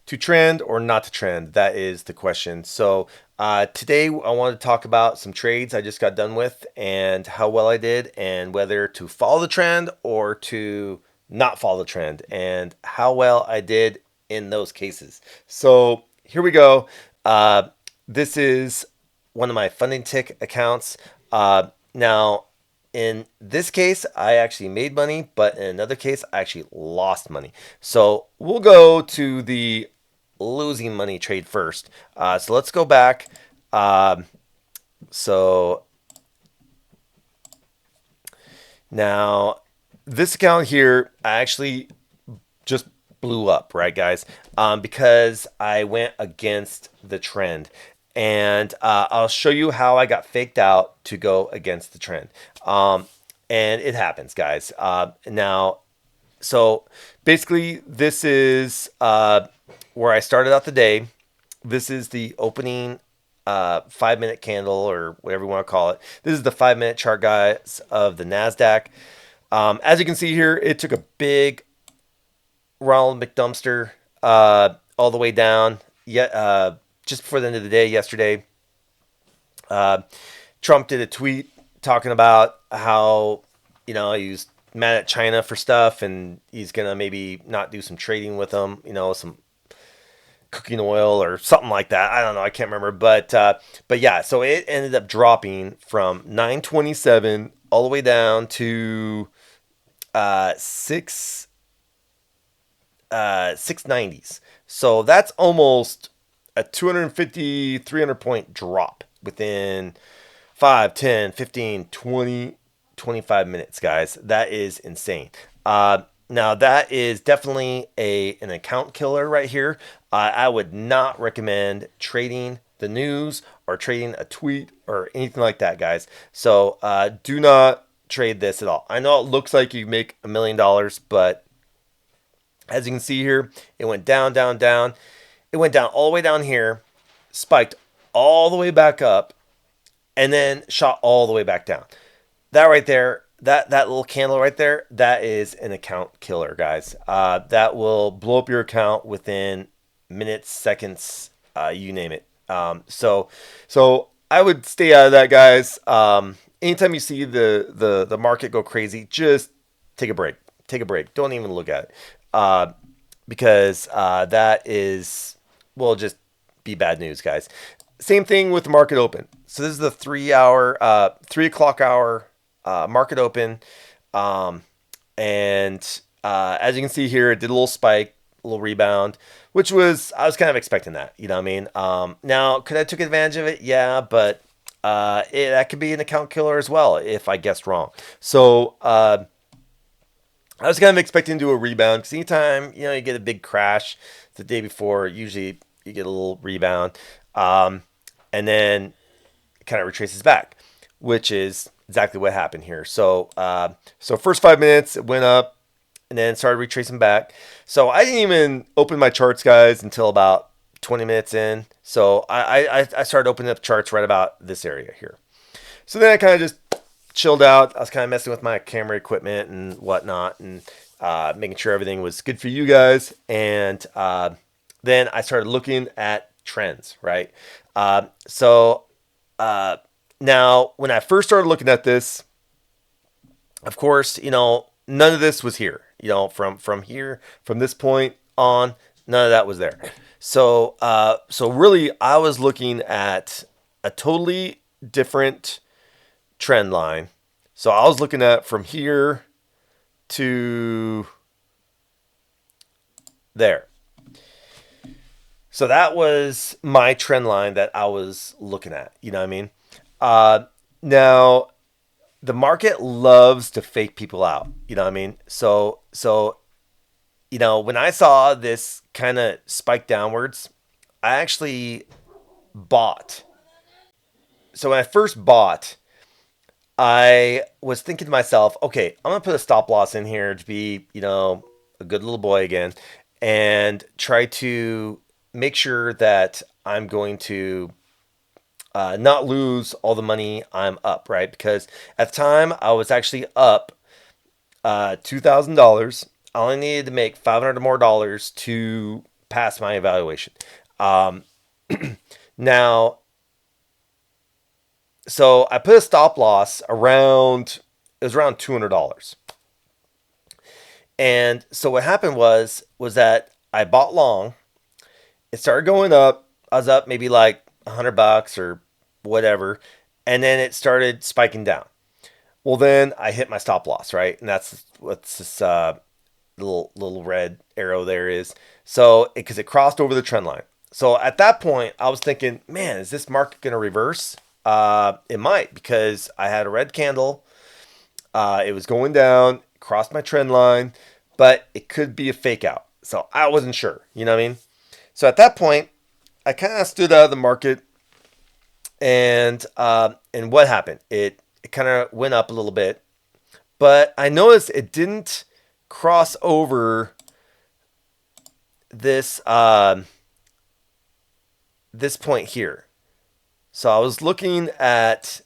To trend or not to trend? That is the question. So today I want to talk about some trades I just got done with and how well I did, and whether to follow the trend or to not follow the trend, and how well I did in those cases. So here we go. This is one of my funding tick accounts. Now, in this case, I actually made money, but in another case, I actually lost money. So we'll go to the losing money trade first. So let's go back. Um, so now this account here, I actually just blew up, right, guys? Because I went against the trend. And I'll show you how I got faked out to go against the trend. And it happens, guys. Now, so basically, this is where I started out the day. This is the opening 5 minute candle, or whatever you want to call it. This is the 5 minute chart, guys, of the NASDAQ. As you can see here, it took a big Ronald McDumpster all the way down. Yet, just before the end of the day yesterday, uh, Trump did a tweet talking about how, he's mad at China for stuff, and he's gonna maybe not do some trading with them, some cooking oil or something like that. I don't know, I can't remember, but yeah, so it ended up dropping from 927 all the way down to 690s. So that's almost a 250, 300 point drop within 5, 10, 15, 20, 25 minutes, guys. That is insane. Now, that is definitely an account killer right here. I would not recommend trading the news or trading a tweet or anything like that, guys. So do not trade this at all. I know it looks like you make $1 million, but as you can see here, it went down, down, down. It went down all the way down here, spiked all the way back up, and then shot all the way back down. That right there, that little candle right there, that is an account killer, guys. That will blow up your account within minutes, seconds, you name it. So I would stay out of that, guys. Anytime you see the market go crazy, just take a break. Take a break. Don't even look at it, uh, because that is, well, just be bad news, guys. Same thing with the market open. So this is the 3 hour, 3 o'clock hour market open. Um, and as you can see here, it did a little spike, a little rebound, which I was kind of expecting that. You know what I mean? Now, could I took advantage of it? Yeah, but that could be an account killer as well if I guessed wrong. So I was kind of expecting to do a rebound, because anytime you get a big crash the day before, usually you get a little rebound, and then it kind of retraces back, which is exactly what happened here. So first 5 minutes it went up, and then started retracing back. So I didn't even open my charts, guys, until about 20 minutes in. So I started opening up charts right about this area here. So then I kind of just chilled out. I was kind of messing with my camera equipment and whatnot, and making sure everything was good for you guys. And then I started looking at trends, right? So now, when I first started looking at this, of course, none of this was here. From here, from this point on, none of that was there. So really, I was looking at a totally different trend line. So I was looking at from here to there. So that was my trend line that I was looking at. You know what I mean? Now, the market loves to fake people out. You know what I mean? So when I saw this kind of spike downwards, I actually bought. So when I first bought, I was thinking to myself, okay, I'm gonna put a stop loss in here to be, a good little boy again, and try to make sure that I'm going to not lose all the money I'm up, right? Because at the time I was actually up $2,000. I only needed to make $500 more to passed my evaluation. Um, now, so I put a stop loss around, it was around $200. And so what happened was that I bought long. It started going up. I was up maybe like $100 or whatever, and then it started spiking down. Well, then I hit my stop loss, right? And that's what this little red arrow there is. So because it crossed over the trend line. So at that point, I was thinking, man, is this market going to reverse? It might, because I had a red candle. It was going down, crossed my trend line, but it could be a fake out. So I wasn't sure. You know what I mean? So at that point, I kind of stood out of the market, and what happened? It kind of went up a little bit, but I noticed it didn't cross over this this point here. So I was looking at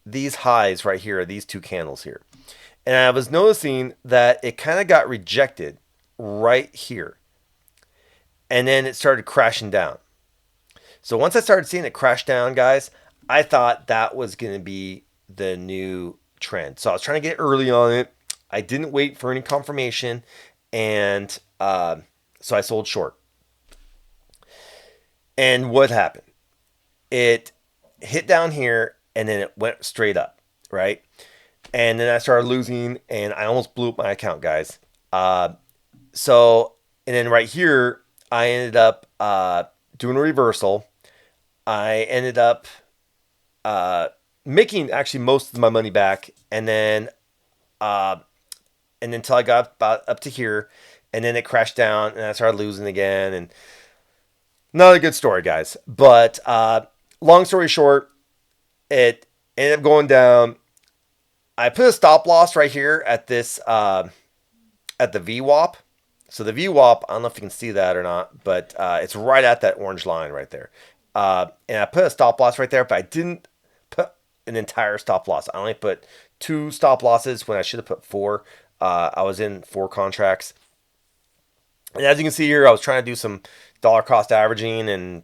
these highs right here, these two candles here, and I was noticing that it kind of got rejected right here, and then it started crashing down. So once I started seeing it crash down, guys, I thought that was going to be the new trend. So I was trying to get early on it. I didn't wait for any confirmation, and so I sold short. And what happened? It hit down here, and then it went straight up, right? And then I started losing, and I almost blew up my account, guys. So, and then right here, I ended up doing a reversal. I ended up making actually most of my money back, and then until I got about up to here, and then it crashed down, and I started losing again, and not a good story, guys. But long story short, it ended up going down. I put a stop loss right here at this at the VWAP. So the VWAP, I don't know if you can see that or not, but it's right at that orange line right there. And I put a stop loss right there, but I didn't put an entire stop loss. I only put 2 stop losses when I should have put 4. I was in 4 contracts. And as you can see here, I was trying to do some dollar cost averaging and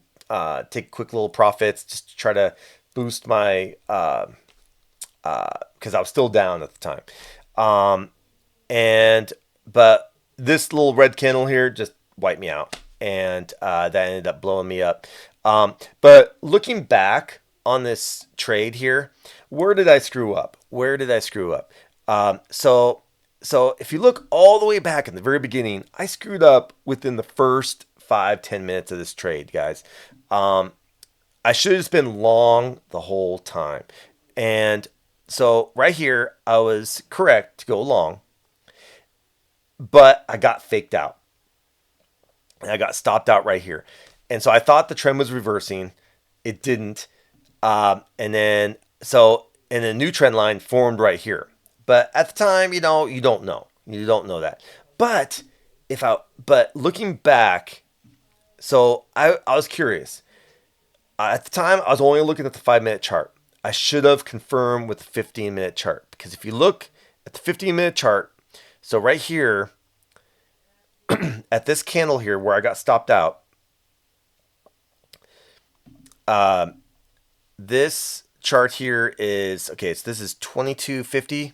take quick little profits just to try to boost my, because I was still down at the time. But this little red candle here just wiped me out, and that ended up blowing me up. But looking back on this trade here, where did I screw up? So if you look all the way back in the very beginning, I screwed up within the first 5-10 minutes of this trade, guys. I should have just been long the whole time. And so right here, I was correct to go long, but I got faked out. And I got stopped out right here. And so I thought the trend was reversing. It didn't. And then a new trend line formed right here. But at the time, you don't know. You don't know that. But looking back, so I was curious. At the time, I was only looking at the 5-minute chart. I should have confirmed with the 15-minute chart, because if you look at the 15-minute chart, so right here, at this candle here where I got stopped out, this chart here is, okay, so this is 2250.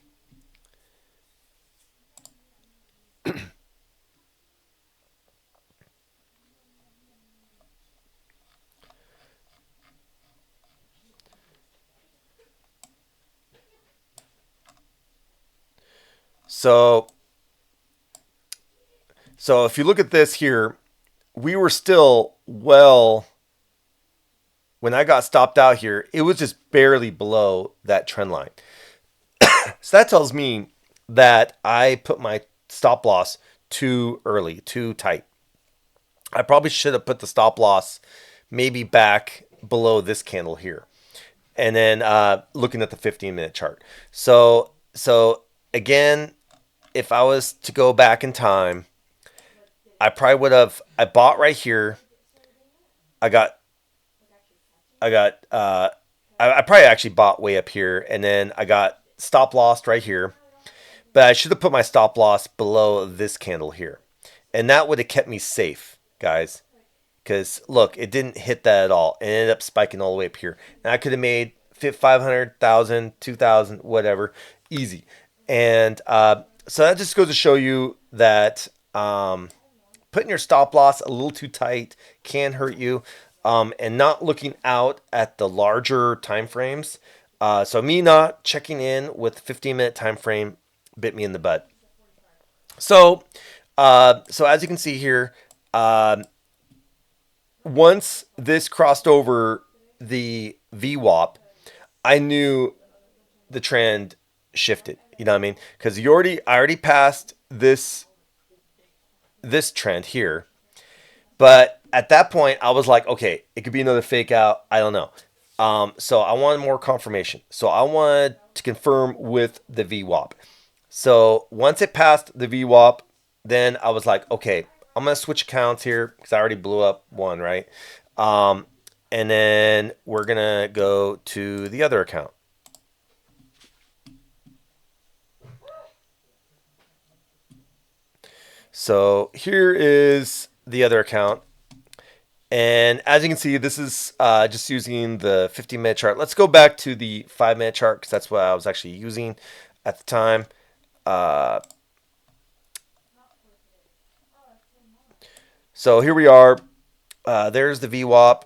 So if you look at this here, we were still when I got stopped out here, it was just barely below that trend line. So that tells me that I put my stop loss too early, too tight. I probably should have put the stop loss maybe back below this candle here. And then looking at the 15-minute chart. So again, if I was to go back in time, I probably would have, I bought right here. I probably actually bought way up here, and then I got stop loss right here. But I should have put my stop loss below this candle here. And that would have kept me safe, guys. because look, it didn't hit that at all. It ended up spiking all the way up here, and I could have made 500,000, 2,000, whatever, easy. And so that just goes to show you that putting your stop loss a little too tight can hurt you, and not looking out at the larger time frames. So me not checking in with 15-minute time frame bit me in the butt. So, so as you can see here, once this crossed over the VWAP, I knew the trend shifted. You know what I mean? Because I already passed this trend here, but at that point I was like, okay, it could be another fake out. I don't know. So I wanted more confirmation. So I wanted to confirm with the VWAP. So once it passed the VWAP, then I was like, okay, I'm gonna switch accounts here because I already blew up one, right? Um, and then we're gonna go to the other account. So here is the other account. And as you can see, this is just using the 15-minute chart. Let's go back to the 5-minute chart because that's what I was actually using at the time. Uh, so here we are. There's the VWAP,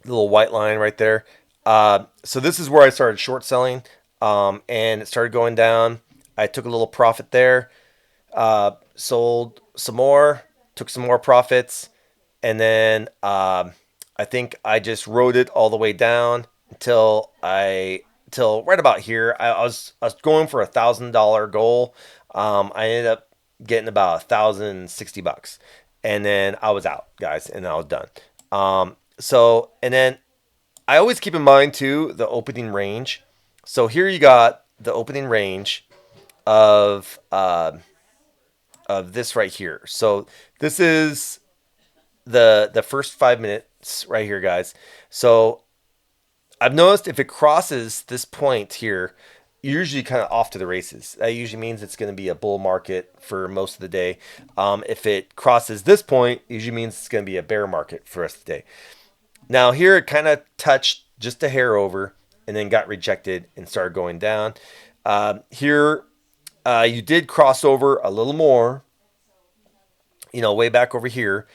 the little white line right there. So this is where I started short selling, and it started going down. I took a little profit there, sold some more, took some more profits, and then I think I just rode it all the way down until right about here. I was going for $1,000 goal. I ended up getting about $1,060, and then I was out, guys, and I was done. So and then I always keep in mind too the opening range. So here you got the opening range of this right here. So this is the first 5 minutes right here, guys. So I've noticed if it crosses this point here, you're usually kind of off to the races. That usually means it's going to be a bull market for most of the day. If it crosses this point, it usually means it's going to be a bear market for the rest of the day. Now here it kind of touched just a hair over and then got rejected and started going down. Here you did cross over a little more, way back over here,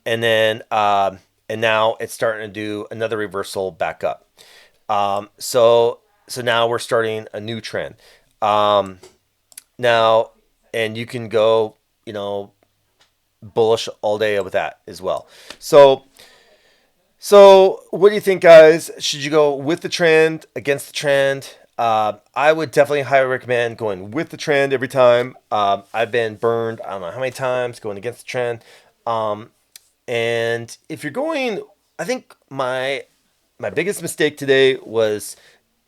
and then and now it's starting to do another reversal back up. So now we're starting a new trend. Now, and you can go, bullish all day with that as well. So what do you think, guys? Should you go with the trend, against the trend? I would definitely highly recommend going with the trend every time. I've been burned, I don't know how many times, going against the trend. And if you're going, I think my biggest mistake today was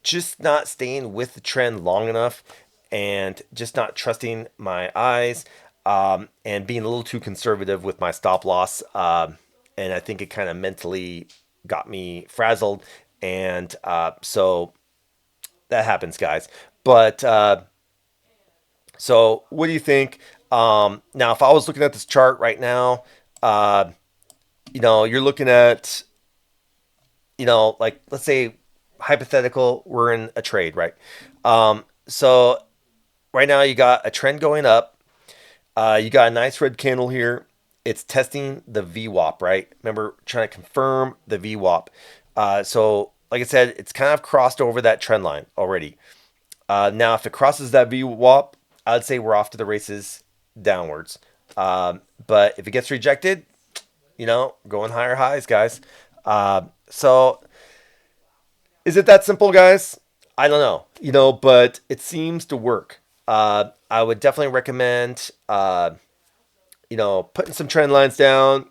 just not staying with the trend long enough and just not trusting my eyes, and being a little too conservative with my stop loss. And I think it kind of mentally got me frazzled. And so that happens, guys. But so what do you think? Now, if I was looking at this chart right now, you're looking at, like, let's say hypothetical, we're in a trade, right? So right now you got a trend going up. You got a nice red candle here. It's testing the VWAP, right? Remember, trying to confirm the VWAP. So like I said, it's kind of crossed over that trend line already. Now, if it crosses that VWAP, I'd say we're off to the races downwards. But if it gets rejected, going higher highs, guys. So is it that simple, guys? I don't know, but it seems to work. I would definitely recommend, putting some trend lines down,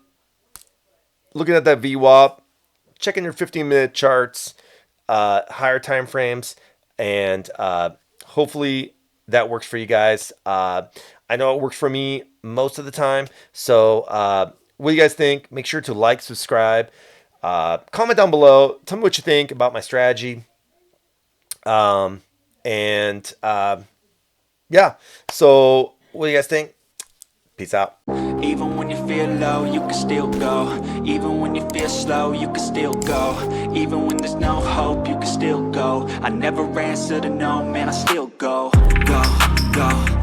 looking at that VWAP, checking your 15-minute charts, higher time frames, and hopefully that works for you guys. I know it works for me most of the time. So what do you guys think? Make sure to like, subscribe, comment down below. Tell me what you think about my strategy. And yeah, so what do you guys think? Peace out. Even when you feel low, you can still go. Even when you feel slow, you can still go. Even when there's no hope, you can still go. I never answer to no, man, I still go. Go, go.